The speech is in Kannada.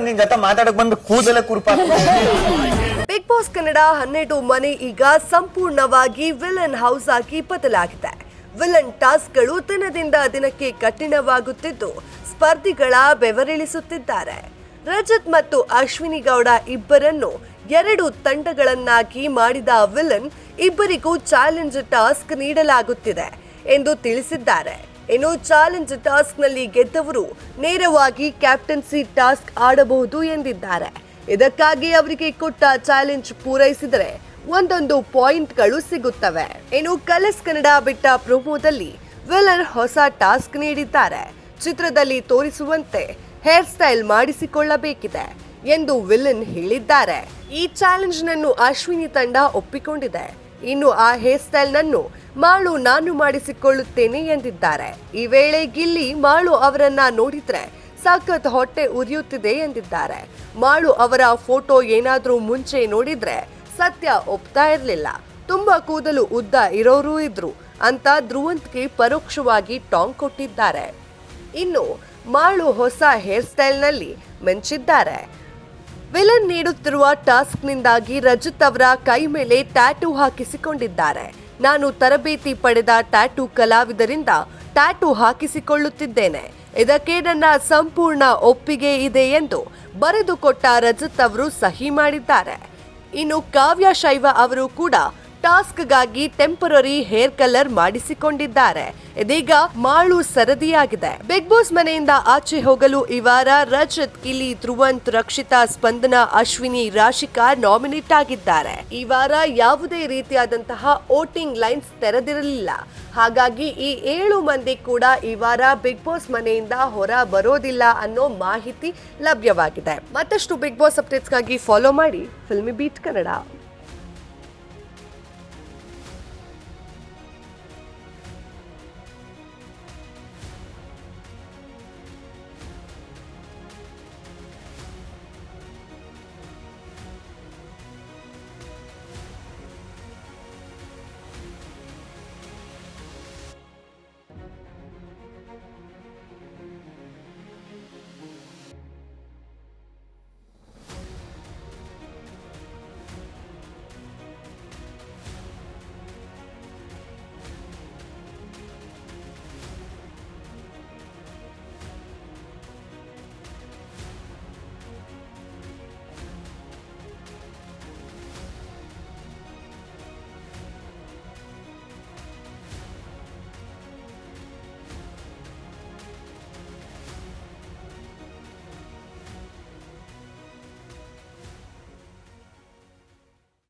ನಿನ್ ಜೊತೆ ಮಾತಾಡಕ್ ಬಂದು ಕೂದಲೇ ಕುರುಪ. ಬಿಗ್ ಬಾಸ್ ಕನ್ನಡ 12 ಮನೆ ಈಗ ಸಂಪೂರ್ಣವಾಗಿ ವಿಲನ್ ಹೌಸ್ ಆಗಿ ಬದಲಾಗಿದೆ. ವಿಲನ್ ಟಾಸ್ಕ್ಗಳು ದಿನದಿಂದ ದಿನಕ್ಕೆ ಕಠಿಣವಾಗುತ್ತಿದ್ದು ಸ್ಪರ್ಧಿಗಳ ಬೆವರಿಳಿಸುತ್ತಿದ್ದಾರೆ. ರಜತ್ ಮತ್ತು ಅಶ್ವಿನಿ ಗೌಡ ಇಬ್ಬರನ್ನು 2 ತಂಡಗಳನ್ನಾಗಿ ಮಾಡಿದ ವಿಲನ್ ಇಬ್ಬರಿಗೂ ಚಾಲೆಂಜ್ ಟಾಸ್ಕ್ ನೀಡಲಾಗುತ್ತಿದೆ ಎಂದು ತಿಳಿಸಿದ್ದಾರೆ. ಇನ್ನು ಚಾಲೆಂಜ್ ಟಾಸ್ಕ್ ನಲ್ಲಿ ಗೆದ್ದವರು ನೇರವಾಗಿ ಕ್ಯಾಪ್ಟನ್ಸಿ ಟಾಸ್ಕ್ ಆಡಬಹುದು ಎಂದಿದ್ದಾರೆ. ಇದಕ್ಕಾಗಿ ಅವರಿಗೆ ಕೊಟ್ಟ ಚಾಲೆಂಜ್ ಪೂರೈಸಿದರೆ ಒಂದೊಂದು ಪಾಯಿಂಟ್ಗಳು ಸಿಗುತ್ತವೆ. ಇನ್ನು ಕಲರ್ಸ್ ಕನ್ನಡ ಬಿಟ್ಟ ಪ್ರೋಮೋದಲ್ಲಿ ವಿಲನ್ ಹೊಸ ಟಾಸ್ಕ್ ನೀಡಿದ್ದಾರೆ. ಚಿತ್ರದಲ್ಲಿ ತೋರಿಸುವಂತೆ ಹೇರ್ ಸ್ಟೈಲ್ ಮಾಡಿಸಿಕೊಳ್ಳಬೇಕಿದೆ ಎಂದು ವಿಲನ್ ಹೇಳಿದ್ದಾರೆ. ಈ ಚಾಲೆಂಜ್ ನನ್ನು ಅಶ್ವಿನಿ ತಂಡ ಒಪ್ಪಿಕೊಂಡಿದೆ. ಇನ್ನು ಆ ಹೇರ್ ಸ್ಟೈಲ್ ನನ್ನು ಮಾಳು ನಾನು ಮಾಡಿಸಿಕೊಳ್ಳುತ್ತೇನೆ ಎಂದಿದ್ದಾರೆ. ಈ ವೇಳೆ ಗಿಲ್ಲಿ ಮಾಳು ಅವರನ್ನ ನೋಡಿದ್ರೆ ಸಖತ್ ಹೊಟ್ಟೆ ಉರಿಯುತ್ತಿದೆ ಎಂದಿದ್ದಾರೆ. ಮಾಳು ಅವರ ಫೋಟೋ ಏನಾದ್ರೂ ಮುಂಚೆ ನೋಡಿದ್ರೆ ಸತ್ಯ ಒಪ್ತಾ ಇರಲಿಲ್ಲ. ತುಂಬಾ ಕೂದಲು ಉದ್ದ ಇರೋರು ಇದ್ರು ಅಂತ ಧ್ರುವಂತ್ಗೆ ಪರೋಕ್ಷವಾಗಿ ಟಾಂಗ್ ಕೊಟ್ಟಿದ್ದಾರೆ. ಇನ್ನು ಮಾಳು ಹೊಸ ಹೇರ್ ಸ್ಟೈಲ್ ನಲ್ಲಿ ಮಿಂಚಿದ್ದಾರೆ. ವಿಲನ್ ನೀಡುತ್ತಿರುವ ಟಾಸ್ಕ್ನಿಂದಾಗಿ ರಜತ್ ಅವರ ಕೈ ಮೇಲೆ ಟ್ಯಾಟೂ ಹಾಕಿಸಿಕೊಂಡಿದ್ದಾರೆ. ನಾನು ತರಬೇತಿ ಪಡೆದ ಟ್ಯಾಟೂ ಕಲಾವಿದರಿಂದ ಟ್ಯಾಟೂ ಹಾಕಿಸಿಕೊಳ್ಳುತ್ತಿದ್ದೇನೆ. ಇದಕ್ಕೆ ನನ್ನ ಸಂಪೂರ್ಣ ಒಪ್ಪಿಗೆ ಇದೆ ಎಂದು ಬರೆದುಕೊಟ್ಟ ರಜತ್ ಅವರು ಸಹಿ ಮಾಡಿದ್ದಾರೆ. ಇನ್ನು ಕಾವ್ಯ ಶೈವ ಅವರು ಕೂಡ ಟಾಸ್ಕ್ಗಾಗಿ ಟೆಂಪರರಿ ಹೇರ್ ಕಲರ್ ಮಾಡಿಸಿಕೊಂಡಿದ್ದಾರೆ. ಇದೀಗ ಮಾಳು ಸರದಿಯಾಗಿದೆ. ಬಿಗ್ ಬಾಸ್ ಮನೆಯಿಂದ ಆಚೆ ಹೋಗಲು ಈ ವಾರ ರಜತ್, ಗಿಲ್ಲಿ, ಧ್ರುವಂತ್, ರಕ್ಷಿತಾ, ಸ್ಪಂದನ, ಅಶ್ವಿನಿ, ರಾಶಿಕಾ ನಾಮಿನೇಟ್ ಆಗಿದ್ದಾರೆ. ಈ ವಾರ ಯಾವುದೇ ರೀತಿಯಾದಂತಹ ವೋಟಿಂಗ್ ಲೈನ್ಸ್ ತೆರೆದಿರಲಿಲ್ಲ. ಹಾಗಾಗಿ ಈ 7 ಮಂದಿ ಕೂಡ ಈ ವಾರ ಬಿಗ್ ಬಾಸ್ ಮನೆಯಿಂದ ಹೊರ ಬರೋದಿಲ್ಲ ಅನ್ನೋ ಮಾಹಿತಿ ಲಭ್ಯವಾಗಿದೆ. ಮತ್ತಷ್ಟು ಬಿಗ್ ಬಾಸ್ ಅಪ್ಡೇಟ್ಸ್ಗಾಗಿ ಫಾಲೋ ಮಾಡಿ ಫಿಲ್ಮಿ ಬೀಟ್ ಕನ್ನಡ.